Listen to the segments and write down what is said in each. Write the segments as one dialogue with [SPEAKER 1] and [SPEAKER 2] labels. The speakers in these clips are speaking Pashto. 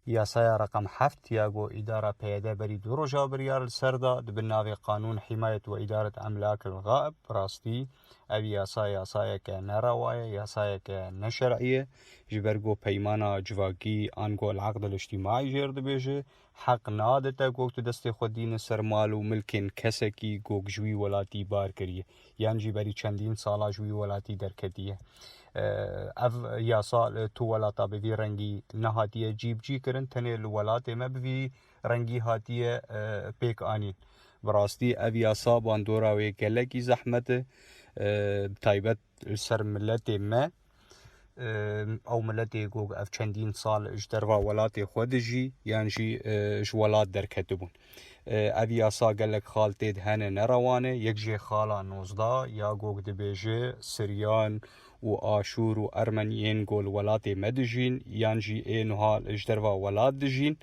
[SPEAKER 1] یاسای رقم 7 یاگو إدارة پیاده بری دو رجا بریار سردا دبناوی قانون حمایت و إدارة أملاك الغائب راستی او یاسای که نروایه یاسای که نشرعیه جبرگو پیمانا جواگی آنگو العقد الاجتماعی جرد بیجه حق نادتا گوگت دست خودین سرمال و ملکن کسکی گوگ جوی ولاتی بار کریه یعنی جبری چندین سالا جوی ولاتی درکتیه اف یاسا تو ولاتا بوی رنگی نهاتیه جیب جی کرن تنه الولاتی ما بوی رنگی هاتیه پیک آنین براستی او یاسا باندوراوی گلکی زحمت تایبت سر ملت ما او ملتی گوگ اف چندین سال اجدروا ولاتی خود جی یعنی اج ولات درکتبون او یاسا گلک خالتید هنه نروانه یک جی خالا 19 یا گوگ دبیجه سریان و آشور و ارمنیین گول ولاتی مدجین یعنی جی اینها اجدروا ولات دجین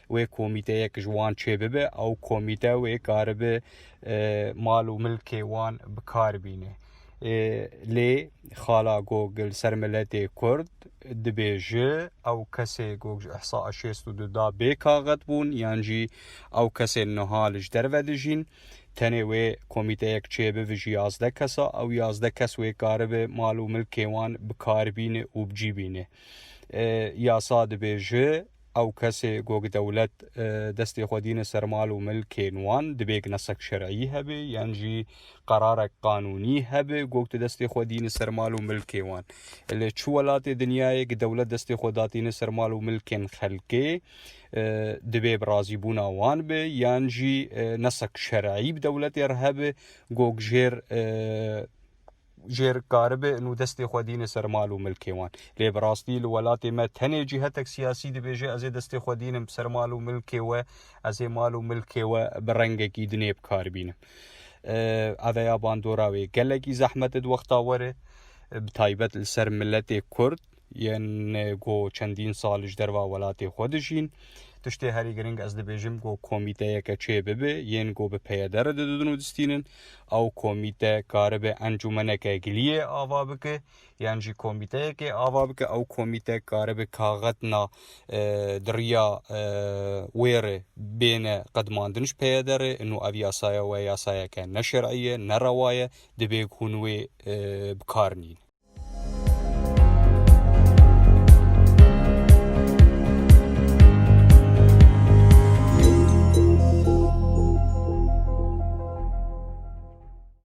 [SPEAKER 1] و کمیته یک جوان چه ببه او کمیته و کاربه مال و ملک وان بکار بینه لی خالا گوگل سرملت کرد دبیجه او کسی گوگ احصاء شیست و دا بیکاغت بون یعنی او کسی نهالش درودجین تنه و کمیته یک چه بویج 11 کسا او 11 کس و کاربه مال و ملک وان بکار بینه و بجی بینه یاسا دبیجه او کسی گوگ دولت دستی خودین سرمال و ملک وان دبیگ نسک شرعی هبه یعنی قرار قانونی هبه گوگ دستی خودین سرمال و ملک وان اللي چو ولات دنیای که دولت دستی خوداتین سرمال و ملک خلقه دبی برازی بونا وان به یعنی نسک شرعی بدولت هبه گوگ جير قاربه انو دستي خودين سرمال و ملكيوان لي براستي الولاتي ما تني جهتك سياسي دي بيجي ازي دستي خودين بسرمال و ملكيوه ازي مال و ملكيوه برنگكي دني بكاربين هذا يا باندوراوي قالكي زحمت وقتا وره بتايبت السر ملتي كرد ين گو چندین سال اجدروا ولاتي خودشين تشتی هری گرنگ از دبیجم گو کمیته یک چه ببه ین گو به پیادر دادنو دستینن او کمیته کار به انجمنه که گلیه آوا بکه یعنی جی کمیته که آوا بکه او کمیته کار به کاغتنا دریا ویره بین قدماندنش پیادره انو او یاسایا و یاسایا که نشرعیه نروایه دبیگ هنوی بکارنین